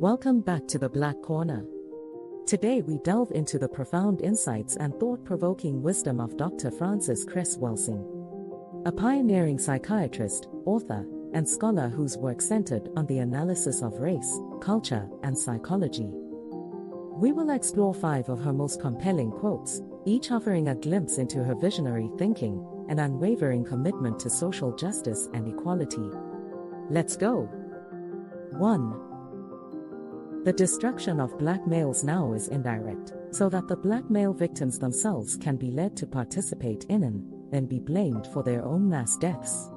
Welcome back to the Black Corner. Today we delve into the profound insights and thought-provoking wisdom of Dr. Frances Cress Welsing, a pioneering psychiatrist, author, and scholar whose work centered on the analysis of race, culture, and psychology. We will explore 5 of her most compelling quotes, each offering a glimpse into her visionary thinking and unwavering commitment to social justice and equality. Let's go! 1. The destruction of black males now is indirect, so that the black male victims themselves can be led to participate in and then be blamed for their own mass deaths.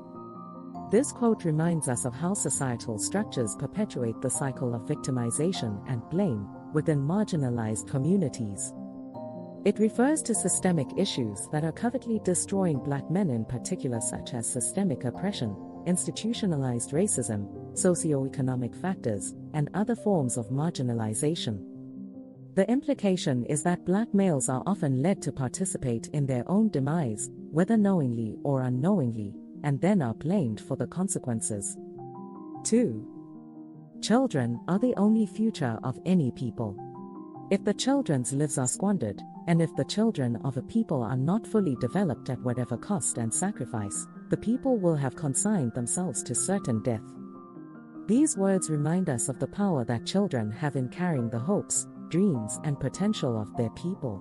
This quote reminds us of how societal structures perpetuate the cycle of victimization and blame within marginalized communities. It refers to systemic issues that are covertly destroying black men in particular, such as systemic oppression, institutionalized racism, socioeconomic factors, and other forms of marginalization. The implication is that black males are often led to participate in their own demise, whether knowingly or unknowingly, and then are blamed for the consequences. 2. Children are the only future of any people. If the children's lives are squandered, and if the children of a people are not fully developed at whatever cost and sacrifice, the people will have consigned themselves to certain death. These words remind us of the power that children have in carrying the hopes, dreams, and potential of their people.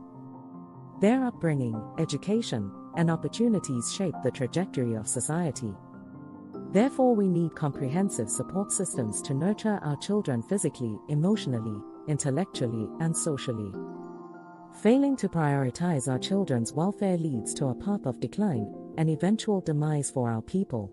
Their upbringing, education, and opportunities shape the trajectory of society. Therefore, we need comprehensive support systems to nurture our children physically, emotionally, intellectually, and socially. Failing to prioritize our children's welfare leads to a path of decline and eventual demise for our people.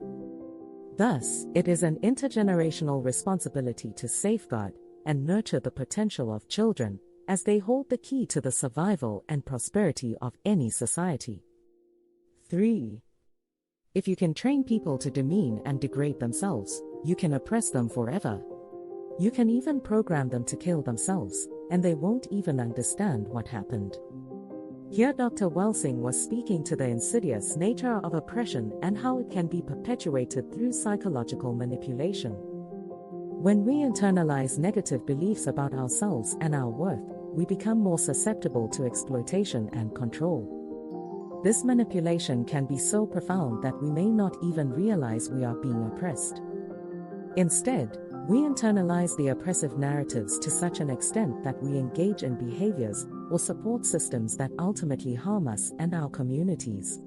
Thus, it is an intergenerational responsibility to safeguard and nurture the potential of children, as they hold the key to the survival and prosperity of any society. 3. If you can train people to demean and degrade themselves, you can oppress them forever. You can even program them to kill themselves, and they won't even understand what happened. Here Dr. Welsing was speaking to the insidious nature of oppression and how it can be perpetuated through psychological manipulation. When we internalize negative beliefs about ourselves and our worth, we become more susceptible to exploitation and control. This manipulation can be so profound that we may not even realize we are being oppressed. Instead, we internalize the oppressive narratives to such an extent that we engage in behaviors or support systems that ultimately harm us and our communities.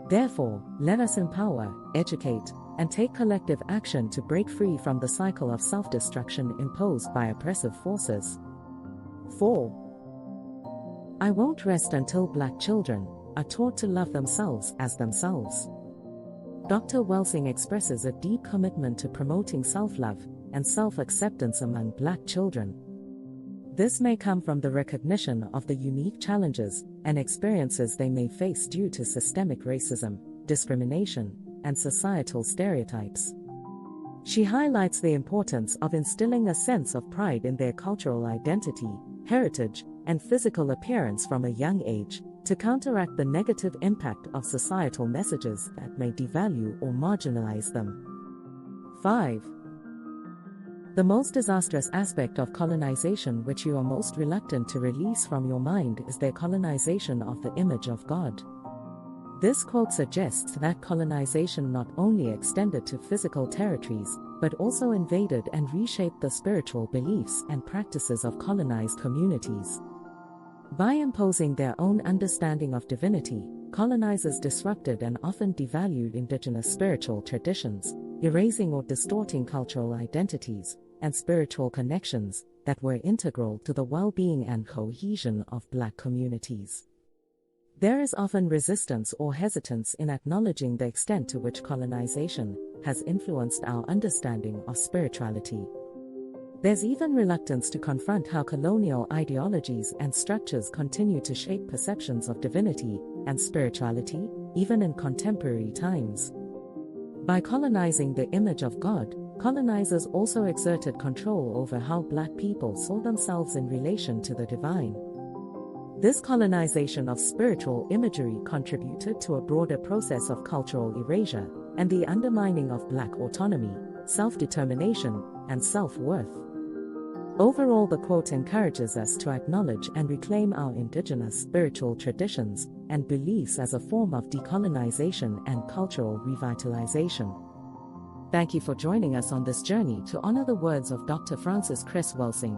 Therefore, let us empower, educate, and take collective action to break free from the cycle of self-destruction imposed by oppressive forces. 4. I won't rest until black children are taught to love themselves as themselves. Dr. Welsing expresses a deep commitment to promoting self-love and self-acceptance among black children. This may come from the recognition of the unique challenges and experiences they may face due to systemic racism, discrimination, and societal stereotypes. She highlights the importance of instilling a sense of pride in their cultural identity, heritage, and physical appearance from a young age, to counteract the negative impact of societal messages that may devalue or marginalize them. 5. The most disastrous aspect of colonization which you are most reluctant to release from your mind is their colonization of the image of God. This quote suggests that colonization not only extended to physical territories, but also invaded and reshaped the spiritual beliefs and practices of colonized communities. By imposing their own understanding of divinity, colonizers disrupted and often devalued indigenous spiritual traditions, erasing or distorting cultural identities and spiritual connections that were integral to the well-being and cohesion of black communities. There is often resistance or hesitance in acknowledging the extent to which colonization has influenced our understanding of spirituality. There's even reluctance to confront how colonial ideologies and structures continue to shape perceptions of divinity and spirituality, even in contemporary times. By colonizing the image of God, colonizers also exerted control over how black people saw themselves in relation to the divine. This colonization of spiritual imagery contributed to a broader process of cultural erasure and the undermining of black autonomy, self-determination, and self-worth. Overall, the quote encourages us to acknowledge and reclaim our indigenous spiritual traditions and beliefs as a form of decolonization and cultural revitalization. Thank you for joining us on this journey to honor the words of Dr. Frances Cress Welsing.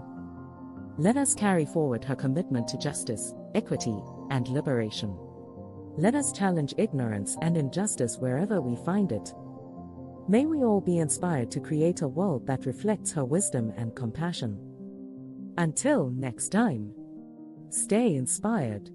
Let us carry forward her commitment to justice, equity, and liberation. Let us challenge ignorance and injustice wherever we find it. May we all be inspired to create a world that reflects her wisdom and compassion. Until next time, stay inspired.